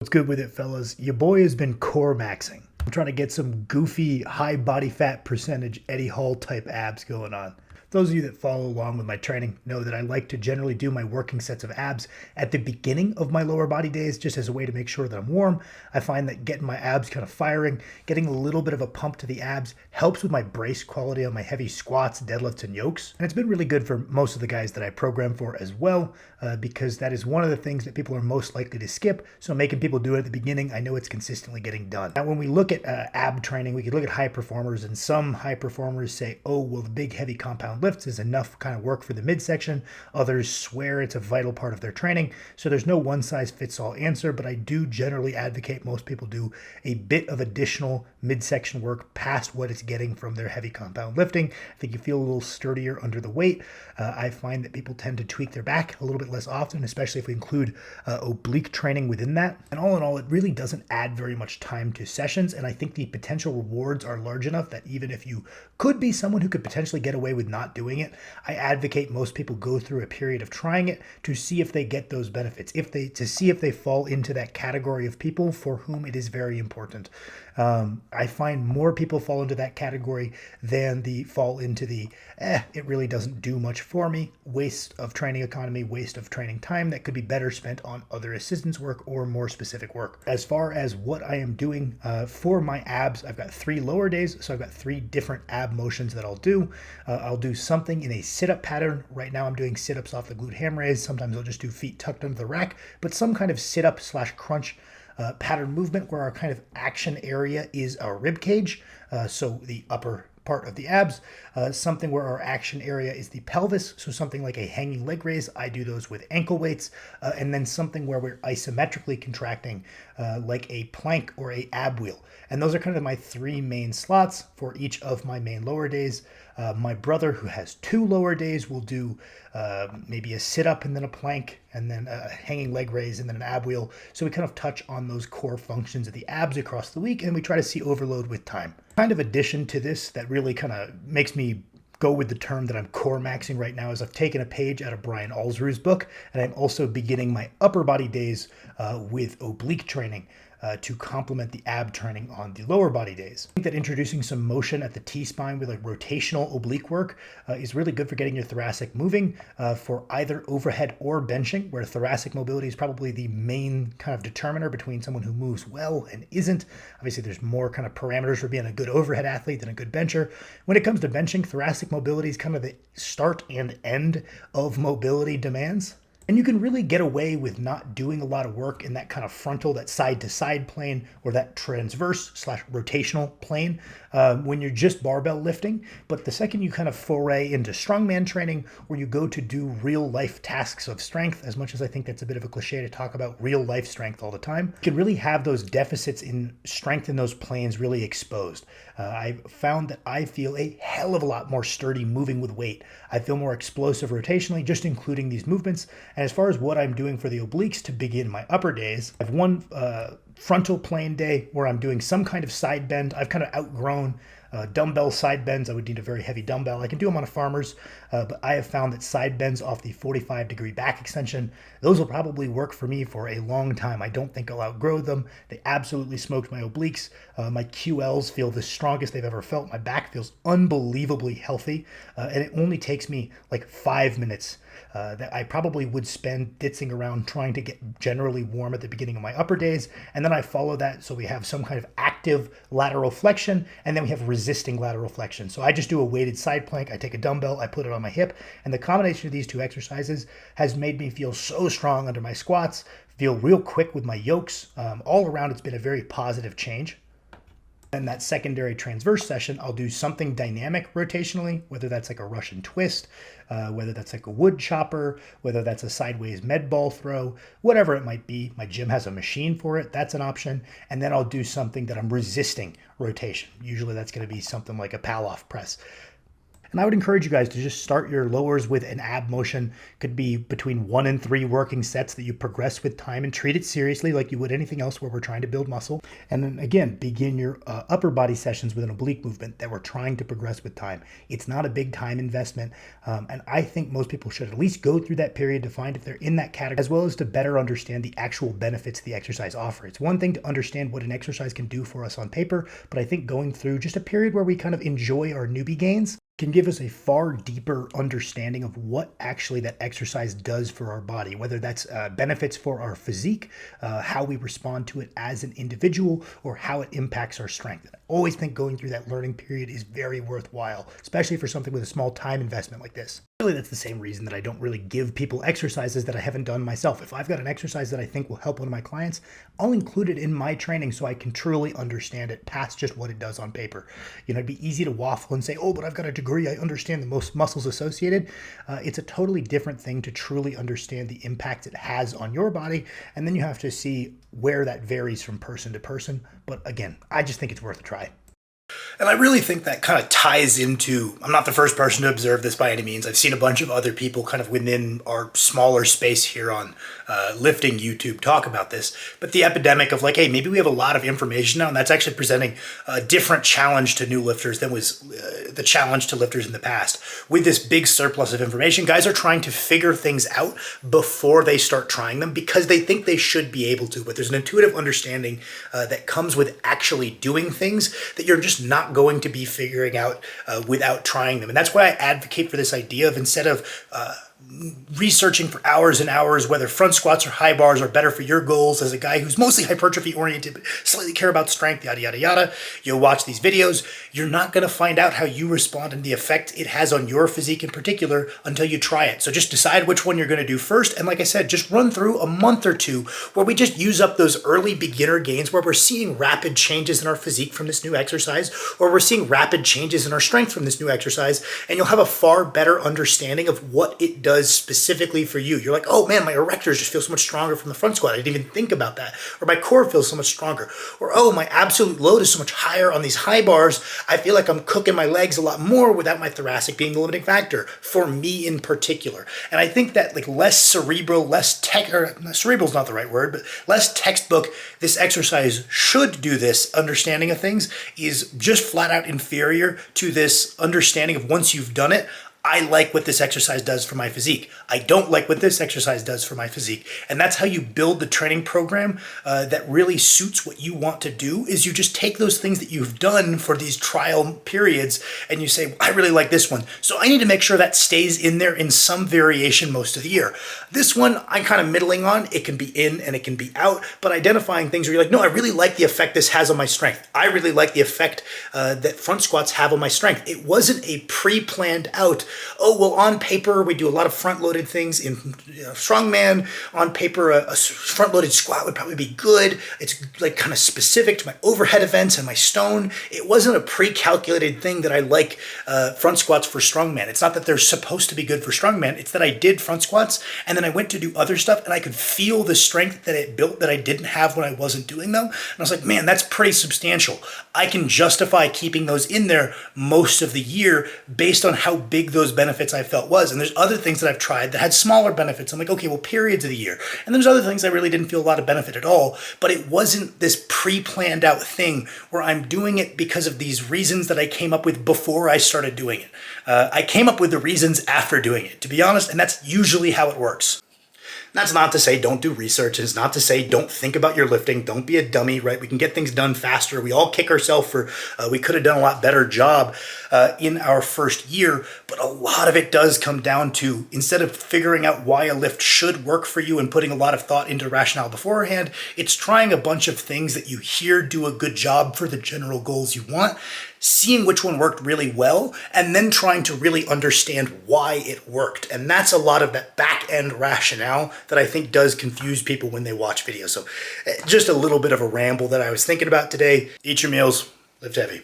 What's good with it, fellas? Your boy has been core maxing. I'm trying to get some goofy, high body fat percentage Eddie Hall type abs going on. Those of you that follow along with my training know that I like to generally do my working sets of abs at the beginning of my lower body days, just as a way to make sure that I'm warm. I find that getting my abs kind of firing, getting a little bit of a pump to the abs helps with my brace quality on my heavy squats, deadlifts, and yokes. And it's been really good for most of the guys that I program for as well, because that is one of the things that people are most likely to skip. So making people do it at the beginning, I know it's consistently getting done. Now, when we look at ab training, we could look at high performers, and some high performers say, oh, well, the big heavy compound lifts is enough kind of work for the midsection. Others swear it's a vital part of their training. So there's no one size fits all answer, but I do generally advocate most people do a bit of additional midsection work past what it's getting from their heavy compound lifting. I think you feel a little sturdier under the weight. I find that people tend to tweak their back a little bit less often, especially if we include oblique training within that. And all in all, it really doesn't add very much time to sessions. And I think the potential rewards are large enough that even if you could be someone who could potentially get away with not doing it, I advocate most people go through a period of trying it to see if they get those benefits, to see if they fall into that category of people for whom it is very important. I find more people fall into that category than the fall into the, it really doesn't do much for me, waste of training economy, waste of training time that could be better spent on other assistance work or more specific work. As far as what I am doing for my abs, I've got 3 lower days, so I've got 3 different ab motions that I'll do. I'll do something in a sit-up pattern. Right now I'm doing sit-ups off the glute ham raise. Sometimes I'll just do feet tucked under the rack, but some kind of sit-up / crunch pattern movement where our kind of action area is our rib cage, so the upper part of the abs, something where our action area is the pelvis, so something like a hanging leg raise. I do those with ankle weights, and then something where we're isometrically contracting like a plank or a ab wheel. And those are kind of my 3 main slots for each of my main lower days. My brother, who has 2 lower days, will do maybe a sit-up and then a plank and then a hanging leg raise and then an ab wheel. So we kind of touch on those core functions of the abs across the week, and we try to see overload with time. Kind of addition to this that really kind of makes me go with the term that I'm core maxing right now is I've taken a page out of Brian Alsru's book, and I'm also beginning my upper body days with oblique training to complement the ab training on the lower body days. I think that introducing some motion at the T-spine with like rotational oblique work is really good for getting your thoracic moving for either overhead or benching, where thoracic mobility is probably the main kind of determiner between someone who moves well and isn't. Obviously, there's more kind of parameters for being a good overhead athlete than a good bencher. When it comes to benching, thoracic mobility is kind of the start and end of mobility demands. And you can really get away with not doing a lot of work in that kind of frontal, that side-to-side plane, or that transverse / rotational plane when you're just barbell lifting. But the second you kind of foray into strongman training, where you go to do real-life tasks of strength, as much as I think that's a bit of a cliche to talk about real-life strength all the time, you can really have those deficits in strength in those planes really exposed. I've found that I feel a hell of a lot more sturdy moving with weight. I feel more explosive rotationally, just including these movements. And as far as what I'm doing for the obliques to begin my upper days, I have one frontal plane day where I'm doing some kind of side bend. I've kind of outgrown dumbbell side bends. I would need a very heavy dumbbell. I can do them on a farmer's, but I have found that side bends off the 45-degree back extension, those will probably work for me for a long time. I don't think I'll outgrow them. They absolutely smoked my obliques. My QLs feel the strongest they've ever felt. My back feels unbelievably healthy, and it only takes me like 5 minutes that I probably would spend ditzing around trying to get generally warm at the beginning of my upper days. And then I follow that so we have some kind of active lateral flexion, and then we have resisting lateral flexion. So I just do a weighted side plank. I take a dumbbell, I put it on my hip, and the combination of these 2 exercises has made me feel so strong under my squats, feel real quick with my yokes. All around, it's been a very positive change. In that secondary transverse session, I'll do something dynamic rotationally, whether that's like a Russian twist, whether that's like a wood chopper, whether that's a sideways med ball throw, whatever it might be. My gym has a machine for it. That's an option. And then I'll do something that I'm resisting rotation. Usually that's going to be something like a Palloff press. And I would encourage you guys to just start your lowers with an ab motion. Could be between 1 and 3 working sets that you progress with time and treat it seriously like you would anything else where we're trying to build muscle. And then again, begin your upper body sessions with an oblique movement that we're trying to progress with time. It's not a big time investment. And I think most people should at least go through that period to find if they're in that category, as well as to better understand the actual benefits the exercise offers. It's one thing to understand what an exercise can do for us on paper, but I think going through just a period where we kind of enjoy our newbie gains can give us a far deeper understanding of what actually that exercise does for our body, whether that's benefits for our physique, how we respond to it as an individual, or how it impacts our strength. I always think going through that learning period is very worthwhile, especially for something with a small time investment like this. Really, that's the same reason that I don't really give people exercises that I haven't done myself. If I've got an exercise that I think will help one of my clients, I'll include it in my training so I can truly understand it past just what it does on paper. You know, it'd be easy to waffle and say, oh, but I've got a degree, I understand the most muscles associated. It's a totally different thing to truly understand the impact it has on your body, and then you have to see where that varies from person to person. But again, I just think it's worth a try. And I really think that kind of ties into, I'm not the first person to observe this by any means. I've seen a bunch of other people kind of within our smaller space here on lifting YouTube talk about this, but the epidemic of like, hey, maybe we have a lot of information now, and that's actually presenting a different challenge to new lifters than was the challenge to lifters in the past. With this big surplus of information, guys are trying to figure things out before they start trying them because they think they should be able to, but there's an intuitive understanding that comes with actually doing things that you're just not going to be figuring out without trying them. And that's why I advocate for this idea of, instead of researching for hours and hours whether front squats or high bars are better for your goals as a guy who's mostly hypertrophy oriented but slightly care about strength, yada yada yada, you'll watch these videos. You're not going to find out how you respond and the effect it has on your physique in particular until you try it. So just decide which one you're going to do first, and like I said, just run through a month or two where we just use up those early beginner gains, where we're seeing rapid changes in our physique from this new exercise, or we're seeing rapid changes in our strength from this new exercise, and you'll have a far better understanding of what it does specifically for you. You're like, oh man, my erectors just feel so much stronger from the front squat. I didn't even think about that. Or my core feels so much stronger. Or, oh, my absolute load is so much higher on these high bars. I feel like I'm cooking my legs a lot more without my thoracic being the limiting factor, for me in particular. And I think that like less cerebral, cerebral's not the right word, but less textbook, this exercise should do this understanding of things is just flat out inferior to this understanding of, once you've done it, I like what this exercise does for my physique. I don't like what this exercise does for my physique. And that's how you build the training program that really suits what you want to do, is you just take those things that you've done for these trial periods and you say, I really like this one, so I need to make sure that stays in there in some variation most of the year. This one I'm kind of middling on. It can be in and it can be out, but identifying things where you're like, no, I really like the effect this has on my strength. I really like the effect that front squats have on my strength. It wasn't a pre-planned out, oh, well, on paper, we do a lot of front-loaded things in strongman. On paper, a front-loaded squat would probably be good. It's like kind of specific to my overhead events and my stone. It wasn't a pre-calculated thing that I like front squats for strongman. It's not that they're supposed to be good for strongman. It's that I did front squats, and then I went to do other stuff, and I could feel the strength that it built that I didn't have when I wasn't doing them. And I was like, man, that's pretty substantial. I can justify keeping those in there most of the year based on how big those benefits I felt was. And there's other things that I've tried that had smaller benefits. I'm like, okay, well, periods of the year. And there's other things I really didn't feel a lot of benefit at all, but it wasn't this pre-planned out thing where I'm doing it because of these reasons that I came up with before I started doing it. I came up with the reasons after doing it, to be honest, and that's usually how it works. That's not to say don't do research. It's not to say don't think about your lifting. Don't be a dummy, right? We can get things done faster. We all kick ourselves for we could have done a lot better job in our first year, but a lot of it does come down to, instead of figuring out why a lift should work for you and putting a lot of thought into rationale beforehand, it's trying a bunch of things that you hear do a good job for the general goals you want, seeing which one worked really well, and then trying to really understand why it worked. And that's a lot of that back-end rationale that I think does confuse people when they watch videos. So just a little bit of a ramble that I was thinking about today. Eat your meals, lift heavy.